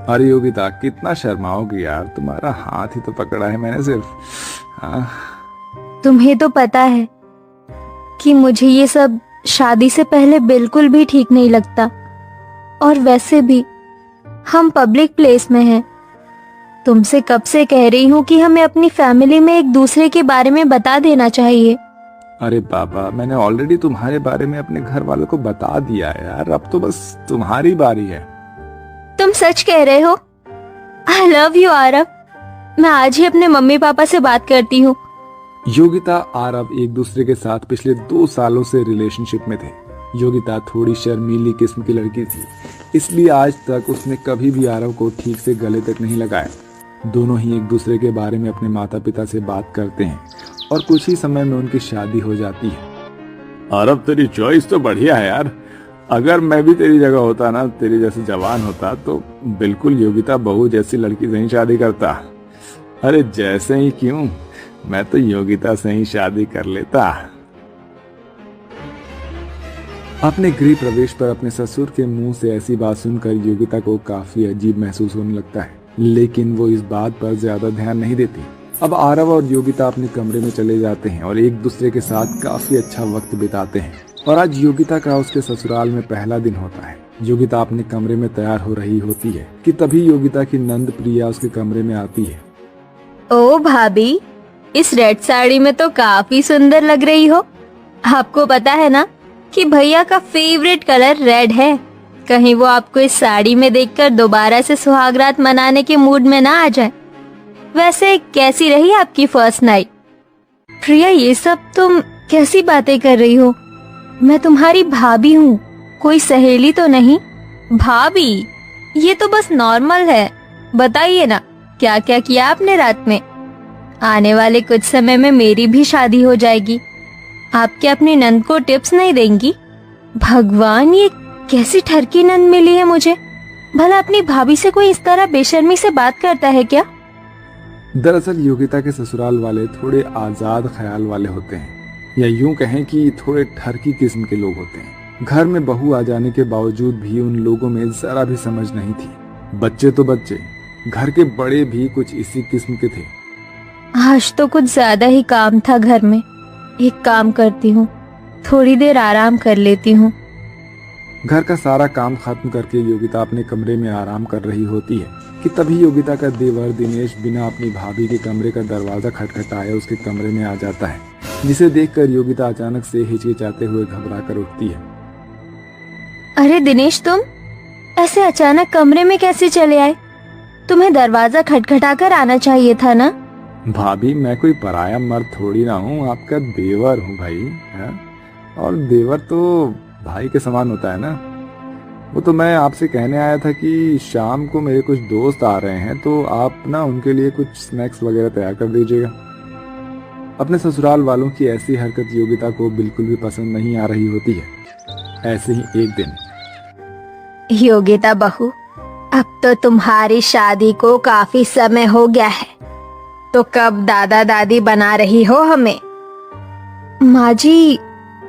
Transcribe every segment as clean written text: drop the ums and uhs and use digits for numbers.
अरे योगिता, कितना शर्माओगी यार, तुम्हारा हाथ ही तो पकड़ा है मैंने सिर्फ। हाँ। तुम्हें तो पता है कि मुझे ये सब शादी से पहले बिल्कुल भी ठीक नहीं लगता। और वैसे भी हम पब्लिक प्लेस में हैं। तुमसे कब से कह रही हूँ कि हमें अपनी फैमिली में एक दूसरे के बारे में बता देना चाहिए। अरे बाबा, मैंने ऑलरेडी तुम्हारे बारे में अपने घर वालों को बता दिया है यार, अब तो बस तुम्हारी बारी है। तुम सच कह रहे हो? I love you Aarav. मैं आज ही अपने मम्मी पापा से बात करती हूँ। योगिता आरव एक दूसरे के साथ पिछले 2 सालों से रिलेशनशिप में थे। योगिता थोड़ी शर्मीली किस्म की लड़की थी, इसलिए आज तक उसने कभी भी आरव को ठीक से गले तक नहीं लगाया। दोनों ही एक दूसरे के बारे में अपने माता पिता से बात करते हैं और कुछ ही समय में उनकी शादी हो जाती है। आरव, तेरी चॉइस तो बढ़िया है यार। अगर मैं भी तेरी जगह होता ना, तेरी जैसे जवान होता, तो बिल्कुल योगिता बहू जैसी लड़की से ही शादी करता। अरे जैसे ही क्यों, मैं तो योगिता से ही शादी कर लेता। अपने गृह प्रवेश पर अपने ससुर के मुंह से ऐसी बात सुनकर योगिता को काफी अजीब महसूस होने लगता है, लेकिन वो इस बात पर ज्यादा ध्यान नहीं देती। अब आरव और योगिता अपने कमरे में चले जाते हैं और एक दूसरे के साथ काफी अच्छा वक्त बिताते हैं। और आज योगिता का उसके ससुराल में पहला दिन होता है। योगिता अपने कमरे में तैयार हो रही होती है कि तभी योगिता की नंद प्रिया उसके कमरे में आती है। ओ भाभी, इस रेड साड़ी में तो काफी सुंदर लग रही हो। आपको पता है ना कि भैया का फेवरेट कलर रेड है। कहीं वो आपको इस साड़ी में देखकर दोबारा से सुहागरात मनाने के मूड में ना आ जाए। वैसे कैसी रही आपकी फर्स्ट नाइट? प्रिया, ये सब तुम कैसी बातें कर रही हो? मैं तुम्हारी भाभी हूँ, कोई सहेली तो नहीं। भाभी, ये तो बस नॉर्मल है। बताइए ना, क्या क्या किया आपने रात में? आने वाले कुछ समय में मेरी भी शादी हो जाएगी। आप क्या अपनी नंद को टिप्स नहीं देंगी? भगवान, ये कैसी ठरकी नंद मिली है मुझे। भला अपनी भाभी से कोई इस तरह बेशर्मी से बात करता है क्या? दरअसल योगिता के ससुराल वाले थोड़े आजाद ख्याल वाले होते हैं, या यूं कहें कि थोड़े ठरकी किस्म के लोग होते हैं। घर में बहू आ जाने के बावजूद भी उन लोगों में जरा भी समझ नहीं थी। बच्चे तो बच्चे, घर के बड़े भी कुछ इसी किस्म के थे। आज तो कुछ ज्यादा ही काम था घर में। एक काम करती हूँ, थोड़ी देर आराम कर लेती हूँ। घर का सारा काम खत्म करके योगिता अपने कमरे में आराम कर रही होती है कि तभी योगिता का देवर दिनेश बिना अपनी भाभी के कमरे का दरवाजा खटखटाए उसके कमरे में आ जाता है, जिसे देखकर योगिता अचानक से हिचकिचाते हुए घबरा कर उठती है। अरे दिनेश, तुम ऐसे अचानक कमरे में कैसे चले आए? तुम्हें दरवाजा खटखटाकर आना चाहिए था ना। भाभी, मैं कोई पराया मर्द थोड़ी ना हूँ, आपका देवर हूँ भाई है? और देवर तो भाई के समान होता है ना। वो तो मैं आपसे कहने आया था कि शाम को मेरे कुछ दोस्त आ रहे हैं, तो आप ना उनके लिए कुछ स्नैक्स वगैरह तैयार कर दीजिएगा। अपने ससुराल वालों की ऐसी हरकत योगिता को बिल्कुल भी पसंद नहीं आ रही होती है। ऐसे ही एक दिन, योगिता बहू, अब तो तुम्हारी शादी को काफी समय हो गया है, तो कब दादा दादी बना रही हो हमें? माँ जी,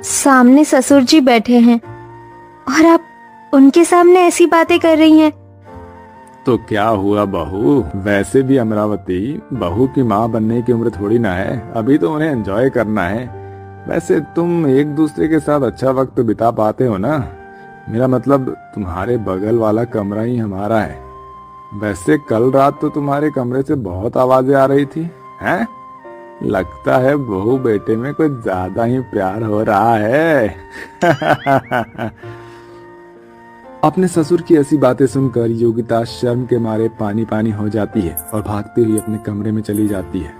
सामने ससुर जी बैठे हैं और आप उनके सामने ऐसी बातें कर रही हैं। तो क्या हुआ बहू, वैसे भी अमरावती बहू की माँ बनने की उम्र थोड़ी ना है, अभी तो उन्हें एंजॉय करना है। वैसे तुम एक दूसरे के साथ अच्छा वक्त तो बिता पाते हो ना। मेरा मतलब, तुम्हारे बगल वाला कमरा ही हमारा है। वैसे कल रात तो तुम्हारे कमरे से बहुत आवाजें आ रही थी, हैं? लगता है बहू बेटे में कुछ ज्यादा ही प्यार हो रहा है। अपने ससुर की ऐसी बातें सुनकर योगिता शर्म के मारे पानी पानी हो जाती है और भागते हुए अपने कमरे में चली जाती है।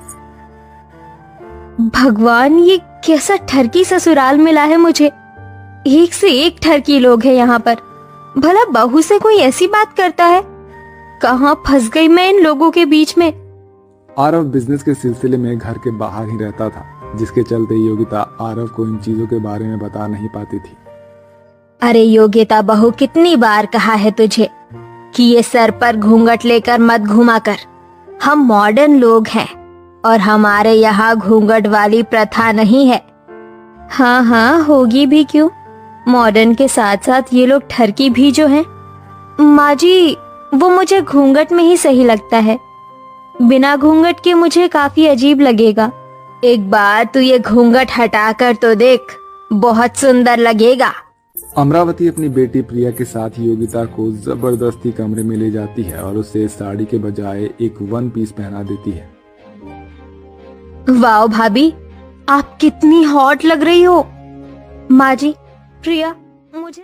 भगवान, ये कैसा ठरकी ससुराल मिला है मुझे। एक से एक ठरकी लोग हैं यहाँ पर। भला बहू से कोई ऐसी बात करता है? कहाँ फंस गई मैं इन लोगों के बीच में। आरव बिजनेस के सिलसिले में घर के बाहर ही रहता था, जिसके चलते योगिता आरव को इन चीजों के बारे में बता नहीं पाती थी। अरे योगिता बहू, कितनी बार कहा है तुझे कि ये सर पर घूंघट लेकर मत घुमा कर। हम मॉडर्न लोग हैं और हमारे यहाँ घूंघट वाली प्रथा नहीं है। हाँ हाँ, होगी भी क्यों। मॉडर्न के साथ साथ ये लोग ठरकी भी जो हैं। माँ जी, वो मुझे घूंघट में ही सही लगता है। बिना घूंघट के मुझे काफी अजीब लगेगा। एक बार तू ये घूंघट हटाकर तो देख, बहुत सुंदर लगेगा। अमरावती अपनी बेटी प्रिया के साथ योगिता को जबरदस्ती कमरे में ले जाती है और उसे साड़ी के बजाय एक वन पीस पहना देती है। वाओ भाभी, आप कितनी हॉट लग रही हो। माँ जी, प्रिया मुझे